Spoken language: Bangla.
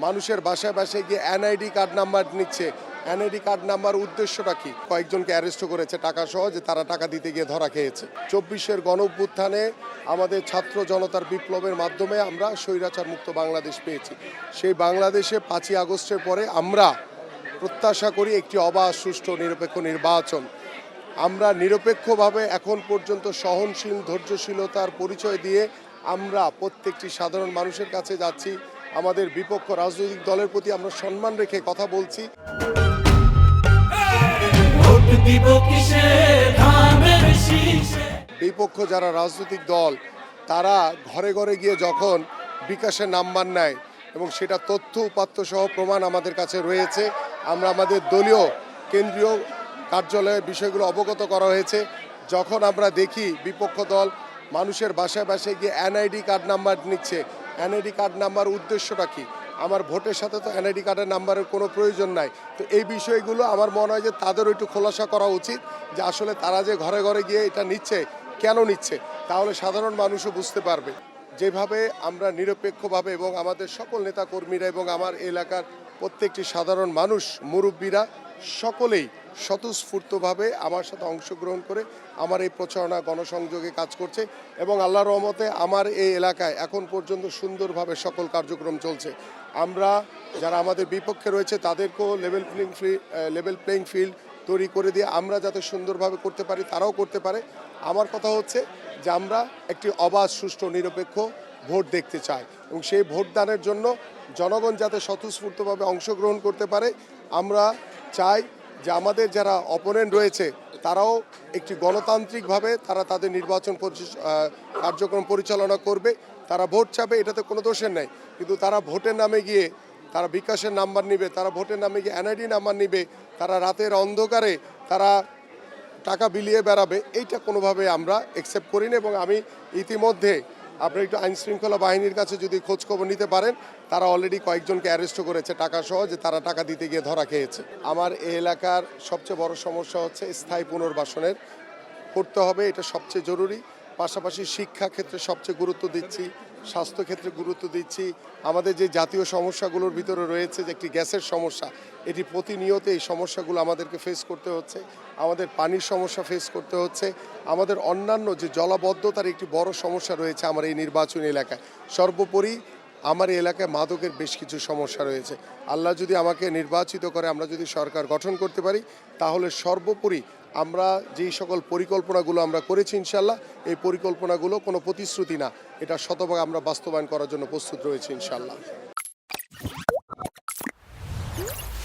মানুষের বাসায় বাসায় গিয়ে এনআইডি কার্ড নাম্বার নিচ্ছে। এনআইডি কার্ড নাম্বার উদ্দেশ্যটা কি? কয়েকজনকে অ্যারেস্ট করেছে টাকা সহ, যে তারা টাকা দিতে গিয়ে ধরা খেয়েছে। 24-এর গণঅভ্যুত্থানে আমাদের ছাত্র জনতার বিপ্লবের মাধ্যমে আমরা স্বৈরাচার মুক্ত বাংলাদেশ পেয়েছি। সেই বাংলাদেশে 5ই আগস্টের পরে আমরা প্রত্যাশা করি একটি অবাধ, সুষ্ঠু, নিরপেক্ষ নির্বাচন। আমরা নিরপেক্ষভাবে এখন পর্যন্ত সহনশীল, ধৈর্যশীলতার পরিচয় দিয়ে আমরা প্রত্যেকটি সাধারণ মানুষের কাছে যাচ্ছি। আমাদের বিপক্ষ রাজনৈতিক দলের প্রতি আমরা সম্মান রেখে কথা বলছি। বিপক্ষ যারা রাজনৈতিক দল, তারা ঘরে ঘরে গিয়ে যখন বিকাশের নাম্বার নেয় এবং সেটা তথ্য উপাত্ত সহ প্রমাণ আমাদের কাছে রয়েছে, আমরা আমাদের দলীয় কেন্দ্রীয় কার্যালয়ে বিষয়গুলো অবগত করা হয়েছে। যখন আমরা দেখি বিপক্ষ দল মানুষের বাসায় বাসায় গিয়ে এনআইডি কার্ড নাম্বার নিচ্ছে, এনআইডি কার্ড নাম্বার উদ্দেশ্যটা কি? আমার ভোটের সাথে তো এনআইডি কার্ডের নাম্বারের কোনো প্রয়োজন নাই। তো এই বিষয়গুলো আমার মনে হয় যে তাদেরও একটু খোলাসা করা উচিত, যে আসলে তারা যে ঘরে ঘরে গিয়ে এটা নিচ্ছে, কেন নিচ্ছে, তাহলে সাধারণ মানুষও বুঝতে পারবে। যেভাবে আমরা নিরপেক্ষভাবে এবং আমাদের সকল নেতাকর্মীরা এবং আমার এলাকার প্রত্যেকটি সাধারণ মানুষ, মুরব্বীরা সকলেই স্বতঃস্ফূর্তভাবে আমার সাথে অংশগ্রহণ করে আমার এই প্রচারণা গণসংযোগে কাজ করছে এবং আল্লাহর রহমতে আমার এই এলাকায় এখন পর্যন্ত সুন্দরভাবে সকল কার্যক্রম চলছে। আমরা যারা আমাদের বিপক্ষে রয়েছে তাদেরকেও লেভেল প্লেইং ফিল্ড তৈরি করে দিয়ে আমরা যাতে সুন্দরভাবে করতে পারি, তারাও করতে পারে। আমার কথা হচ্ছে যে আমরা একটি অবাধ, সুষ্ঠু, নিরপেক্ষ ভোট দেখতে চাই এবং সেই ভোটদানের জন্য জনগণ যাতে স্বতঃস্ফূর্তভাবে অংশগ্রহণ করতে পারে। আমরা চাই যে আমাদের যারা অপোনেন্ট রয়েছে তারাও একটি গণতান্ত্রিকভাবে তারা তাদের নির্বাচন কার্যক্রম পরিচালনা করবে। তারা ভোট চাবে, এটাতে কোনো দোষের নেই, কিন্তু তারা ভোটের নামে গিয়ে তারা বিকাশের নাম্বার নিবে, তারা ভোটের নামে গিয়ে এনআইডি নাম্বার নিবে, তারা রাতের অন্ধকারে তারা টাকা বিলিয়ে বেড়াবে, এইটা কোনোভাবে আমরা অ্যাকসেপ্ট করি না। এবং আমি ইতিমধ্যে আপনারা একটু আইনশৃঙ্খলা বাহিনীর কাছে যদি খোঁজখবর নিতে পারেন, তারা অলরেডি কয়েকজনকে অ্যারেস্ট করেছে টাকা সহ, যে তারা টাকা দিতে গিয়ে ধরা খেয়েছে। আমার এই এলাকার সবচেয়ে বড় সমস্যা হচ্ছে স্থায়ী পুনর্বাসনের করতে হবে, এটা সবচেয়ে জরুরি। পাশাপাশি শিক্ষা ক্ষেত্রে সবচেয়ে গুরুত্ব দিচ্ছি, স্বাস্থ্য ক্ষেত্রে গুরুত্ব দিচ্ছি। আমাদের যে জাতীয় সমস্যাগুলোর ভিতরে রয়েছে যে একটি গ্যাসের সমস্যা, এটি প্রতিনিয়ত এই সমস্যাগুলো আমাদেরকে ফেস করতে হচ্ছে। আমাদের পানির সমস্যা ফেস করতে হচ্ছে। আমাদের অন্যান্য যে জলাবদ্ধতার একটি বড় সমস্যা রয়েছে আমার এই নির্বাচনী এলাকায়। সর্বোপরি আমার এই এলাকায় মাদকের বেশ কিছু সমস্যা রয়েছে। আল্লাহ যদি আমাকে নির্বাচিত করে, আমরা যদি সরকার গঠন করতে পারি, তাহলে সর্বোপরি আমরা যেই সকল পরিকল্পনাগুলো আমরা করেছি ইনশাল্লাহ, এই পরিকল্পনাগুলো কোনো প্রতিশ্রুতি না, এটা শতভাগ আমরা বাস্তবায়ন করার জন্য প্রস্তুত রয়েছি ইনশাল্লাহ।